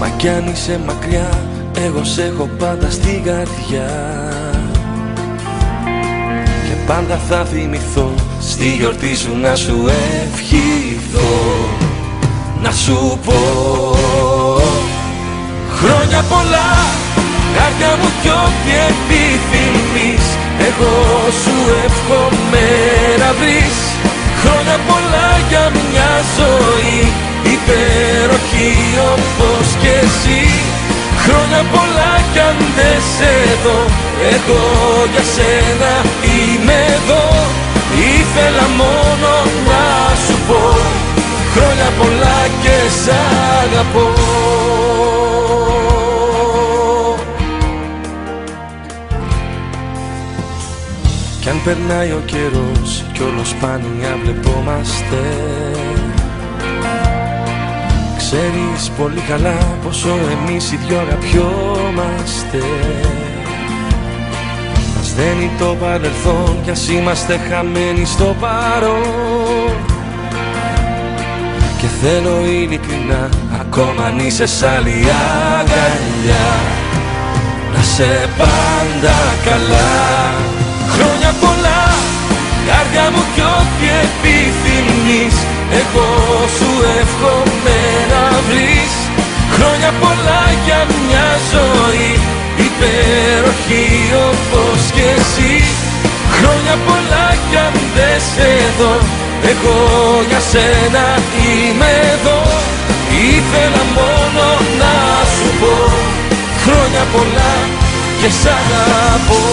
Μα κι αν είσαι μακριά, εγώ σ' έχω πάντα στην καρδιά. Και πάντα θα θυμηθώ στη γιορτή σου να σου ευχηθώ. Να σου πω χρόνια πολλά, καρδιά μου κι ό,τι επιθυμείς, εγώ σου εύχομαι να βρεις. Χρόνια πολλά για μια ζωή υπέροχη όπως κι εσύ. Χρόνια πολλά κι αν δεν σε δω, εγώ για σένα είμαι εδώ. Ήθελα μόνο να σου πω χρόνια πολλά και σ' αγαπώ. Κι αν περνάει ο καιρός κι όλο σπάνια βλεπόμαστε, ξέρεις πολύ καλά πόσο εμείς οι δυο αγαπιόμαστε. Μας δένει το παρελθόν κι ας είμαστε χαμένοι στο παρόν. Και θέλω ειλικρινά, ακόμα αν είσαι σ' άλλη αγκαλιά, να σε πάντα καλά. Χρόνια πολλά, καρδιά μου κι ό,τι επιθυμείς, εγώ σου εύχομαι να βρεις. Χρόνια πολλά για μια ζωή υπέροχη όπως κι εσύ. Χρόνια πολλά κι αν δεν σε δω, εγώ για σένα είμαι εδώ. Ήθελα μόνο να σου πω χρόνια πολλά και σ' αγαπώ.